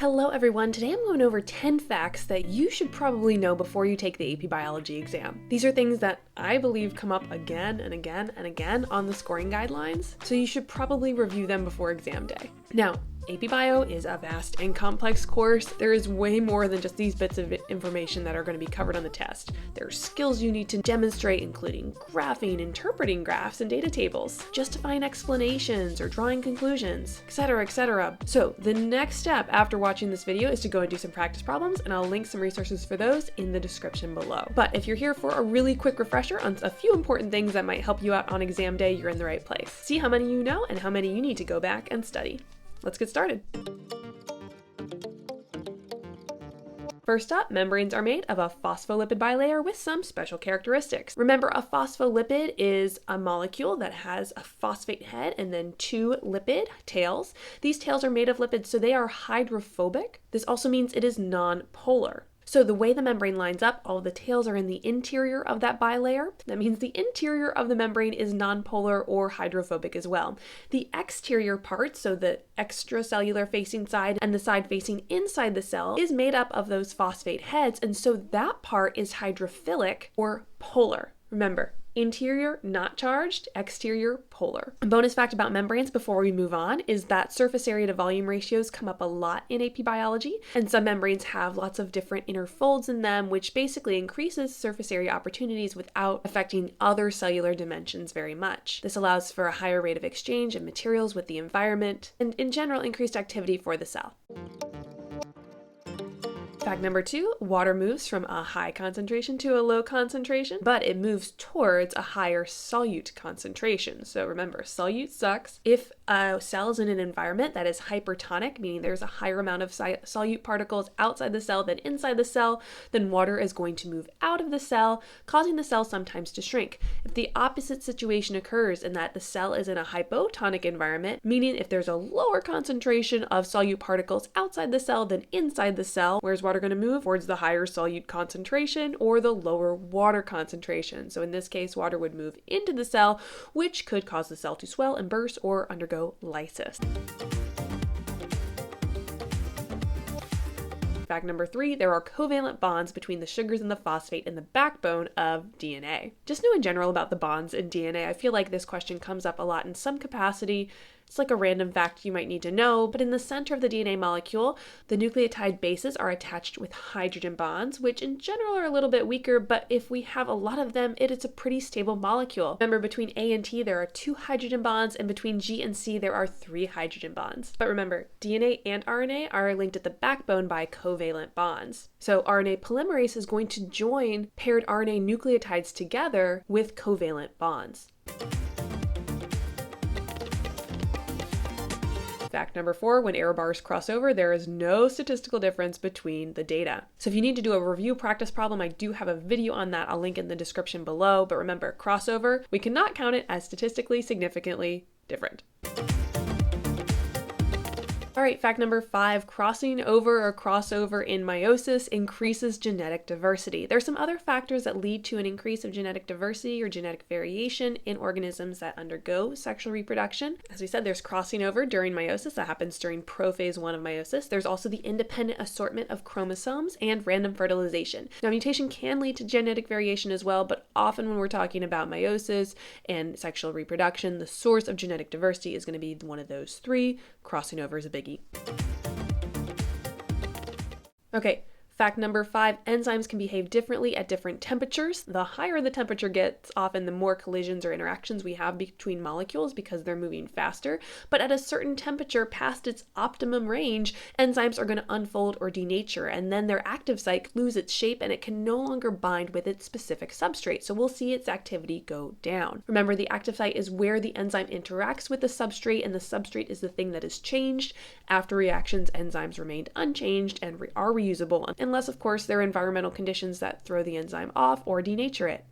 Hello everyone, today I'm going over 10 facts that you should probably know before you take the AP Biology exam. These are things that I believe come up again and again and again on the scoring guidelines, so you should probably review them before exam day. Now, AP Bio is a vast and complex course. There is way more than just these bits of information that are going to be covered on the test. There are skills you need to demonstrate, including graphing, interpreting graphs and data tables, justifying explanations or drawing conclusions, etc., etc. So the next step after watching this video is to go and do some practice problems, and I'll link some resources for those in the description below. But if you're here for a really quick refresher on a few important things that might help you out on exam day, you're in the right place. See how many you know and how many you need to go back and study. Let's get started. First up, membranes are made of a phospholipid bilayer with some special characteristics. Remember, a phospholipid is a molecule that has a phosphate head and then two lipid tails. These tails are made of lipids, so they are hydrophobic. This also means it is non-polar. So the way the membrane lines up, all the tails are in the interior of that bilayer. That means the interior of the membrane is nonpolar or hydrophobic as well. The exterior part, so the extracellular facing side and the side facing inside the cell, is made up of those phosphate heads, and so that part is hydrophilic or polar. Remember, interior, not charged, exterior, polar. A bonus fact about membranes before we move on is that surface area to volume ratios come up a lot in AP Biology, and some membranes have lots of different inner folds in them, which basically increases surface area opportunities without affecting other cellular dimensions very much. This allows for a higher rate of exchange of materials with the environment, and in general, increased activity for the cell. Fact number 2, water moves from a high concentration to a low concentration, but it moves towards a higher solute concentration. So remember, solute sucks. If a cell is in an environment that is hypertonic, meaning there's a higher amount of solute particles outside the cell than inside the cell, then water is going to move out of the cell, causing the cell sometimes to shrink. If the opposite situation occurs in that the cell is in a hypotonic environment, meaning if there's a lower concentration of solute particles outside the cell than inside the cell, where's water going to move? Towards the higher solute concentration or the lower water concentration. So in this case, water would move into the cell, which could cause the cell to swell and burst or undergo lysis. Fact number 3, there are covalent bonds between the sugars and the phosphate in the backbone of DNA. Just know in general about the bonds in DNA. I feel like this question comes up a lot in some capacity. It's like a random fact you might need to know, but in the center of the DNA molecule, the nucleotide bases are attached with hydrogen bonds, which in general are a little bit weaker, but if we have a lot of them, it is a pretty stable molecule. Remember, between A and T, there are 2 hydrogen bonds, and between G and C, there are 3 hydrogen bonds. But remember, DNA and RNA are linked at the backbone by covalent bonds. So RNA polymerase is going to join paired RNA nucleotides together with covalent bonds. Fact number 4, when error bars cross over, there is no statistical difference between the data. So if you need to do a review practice problem, I do have a video on that. I'll link in the description below. But remember, crossover, we cannot count it as statistically significantly different. All right, fact number 5, crossing over or crossover in meiosis increases genetic diversity. There are some other factors that lead to an increase of genetic diversity or genetic variation in organisms that undergo sexual reproduction. As we said, there's crossing over during meiosis. That happens during prophase 1 of meiosis. There's also the independent assortment of chromosomes and random fertilization. Now, mutation can lead to genetic variation as well, but often when we're talking about meiosis and sexual reproduction, the source of genetic diversity is going to be one of those 3. Crossing over is a biggie. Okay, fact number 5, enzymes can behave differently at different temperatures. The higher the temperature gets, often the more collisions or interactions we have between molecules because they're moving faster. But at a certain temperature past its optimum range, enzymes are going to unfold or denature, and then their active site lose its shape and it can no longer bind with its specific substrate. So we'll see its activity go down. Remember, the active site is where the enzyme interacts with the substrate, and the substrate is the thing that is changed. After reactions, enzymes remained unchanged and are reusable, unless of course there are environmental conditions that throw the enzyme off or denature it.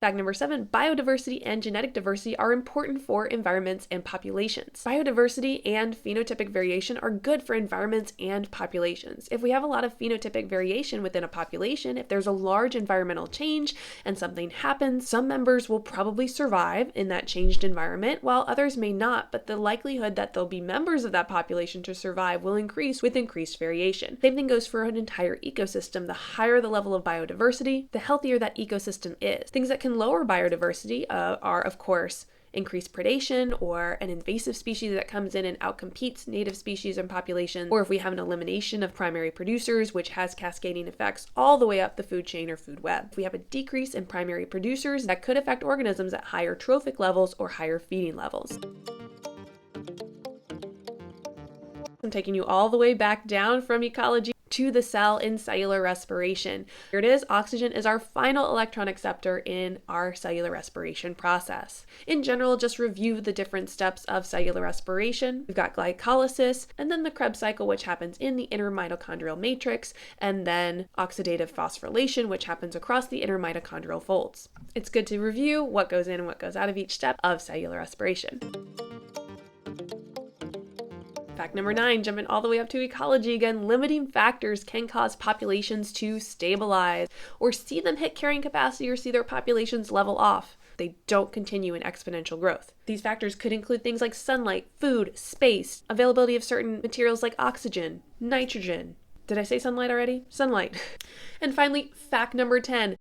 Fact number 7, biodiversity and genetic diversity are important for environments and populations. Biodiversity and phenotypic variation are good for environments and populations. If we have a lot of phenotypic variation within a population, if there's a large environmental change and something happens, some members will probably survive in that changed environment while others may not, but the likelihood that there'll be members of that population to survive will increase with increased variation. Same thing goes for an entire ecosystem. The higher the level of biodiversity, the healthier that ecosystem is. Things that can lower biodiversity are, of course, increased predation or an invasive species that comes in and outcompetes native species and populations, or if we have an elimination of primary producers, which has cascading effects all the way up the food chain or food web. If we have a decrease in primary producers, that could affect organisms at higher trophic levels or higher feeding levels. I'm taking you all the way back down from ecology to the cell in cellular respiration. Here it is. Oxygen is our final electron acceptor in our cellular respiration process. In general, just review the different steps of cellular respiration. We've got glycolysis, and then the Krebs cycle, which happens in the inner mitochondrial matrix, and then oxidative phosphorylation, which happens across the inner mitochondrial folds. It's good to review what goes in and what goes out of each step of cellular respiration. Fact number 9, jumping all the way up to ecology again, limiting factors can cause populations to stabilize or see them hit carrying capacity or see their populations level off. They don't continue in exponential growth. These factors could include things like sunlight, food, space, availability of certain materials like oxygen, nitrogen. Did I say sunlight already? Sunlight. And finally, fact number 10.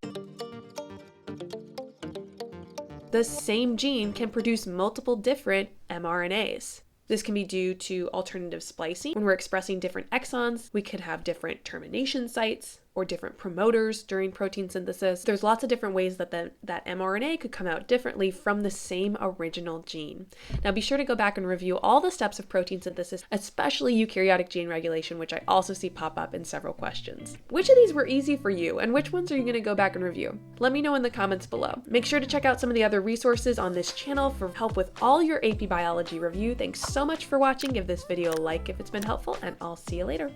The same gene can produce multiple different mRNAs. This can be due to alternative splicing. When we're expressing different exons, we could have different termination sites or different promoters during protein synthesis. There's lots of different ways that that mRNA could come out differently from the same original gene. Now be sure to go back and review all the steps of protein synthesis, especially eukaryotic gene regulation, which I also see pop up in several questions. Which of these were easy for you, and which ones are you going to go back and review? Let me know in the comments below. Make sure to check out some of the other resources on this channel for help with all your AP Biology review. Thanks so much for watching. Give this video a like if it's been helpful, and I'll see you later.